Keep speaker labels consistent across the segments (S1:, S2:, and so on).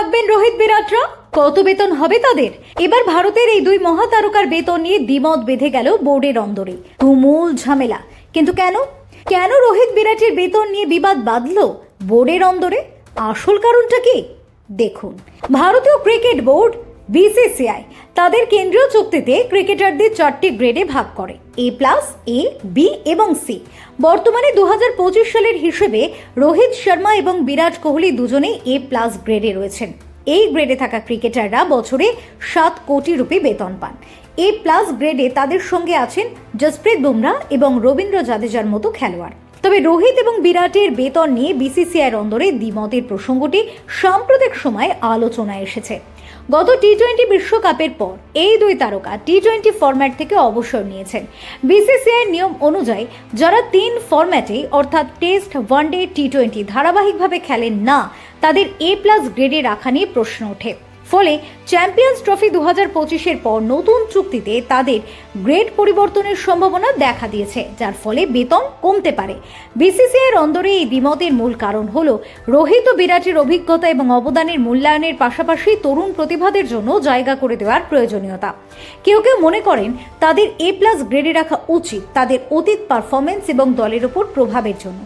S1: থাকবেন রোহিত বিরাটরা? কত বেতন হবে তাদের? এবার ভারতের এই দুই মহাতারকার বেতন নিয়ে দ্বিমত বেঁধে গেল বোর্ডের অন্দরে। তুমুল ঝামেলা। কিন্তু কেন কেন রোহিত বিরাটের বেতন নিয়ে বিবাদ বাঁধল বোর্ডের অন্দরে? আসল কারণটা কি দেখুন। ভারতীয় ক্রিকেট বোর্ড বিসিসিআই তাদের কেন্দ্রীয় চুক্তিতে ক্রিকেটারদের 4টি গ্রেডে ভাগ করে, A+, A, B এবং C। বর্তমানে 2025 সালের হিসেবে রোহিত শর্মা এবং বিরাট কোহলি দুজনেই A+ গ্রেডে রয়েছেন। এই গ্রেডে থাকা ক্রিকেটাররা বছরে 7 কোটি রুপি বেতন পান। A+ গ্রেডে তাদের সঙ্গে আছেন জসপ্রীত বুমরা এবং রবীন্দ্র জাদেজার মতো খেলোয়াড়। তবে রোহিত এবং বিরাটের বেতন নিয়ে বিসিসিআইয়ের অন্দরে দ্বিমতের প্রসঙ্গটি সাম্প্রতিক সময়ে আলোচনায় এসেছে। গত টি-20 বিশ্বকাপের পর এই দুই তারকা টি-20 ফরম্যাট থেকে অবসর নিয়েছেন। বিসিসিআইয়ের নিয়ম অনুযায়ী যারা 3 ফরম্যাটে অর্থাৎ টেস্ট, ওয়ানডে, টি-20 ধারাবাহিকভাবে খেলেন না, তাদের A+ গ্রেডে রাখা নিয়ে প্রশ্ন ওঠে। ফলে চ্যাম্পিয়ন্স ট্রফি 2025-এর পর নতুন চুক্তিতে তাদের গ্রেড পরিবর্তনের সম্ভাবনা দেখা দিয়েছে, যার ফলে বেতন কমতে পারে। বিসিসিআইয়ের অন্দরে এই দ্বিমতের মূল কারণ হলো রোহিত ও বিরাটের অভিজ্ঞতা এবং অবদানের মূল্যায়নের পাশাপাশি তরুণ প্রতিভাদের জন্য জায়গা করে দেওয়ার প্রয়োজনীয়তা। কেউ কেউ মনে করেন তাদের A+ গ্রেডে রাখা উচিত তাদের অতীত পারফরমেন্স এবং দলের উপর প্রভাবের জন্য।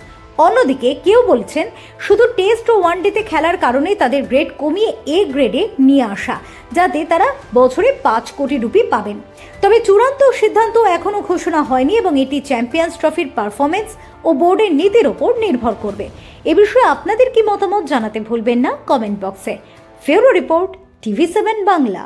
S1: অন্যদিকে কেউ বলছেন শুধু টেস্ট ও ওয়ানডেতে খেলার কারণেই তাদের গ্রেড কমিয়ে A গ্রেডে নিয়ে আসা, যাতে তারা বছরে 5 কোটি রুপি পাবেন। তবে চূড়ান্ত সিদ্ধান্ত এখনও ঘোষণা হয়নি এবং এটি চ্যাম্পিয়ন্স ট্রফির পারফরমেন্স ও বোর্ডের নীতির ওপর নির্ভর করবে। এ বিষয়ে আপনাদের কি মতামত জানাতে ভুলবেন না কমেন্ট বক্সে। ফেরো রিপোর্ট, TV7 বাংলা।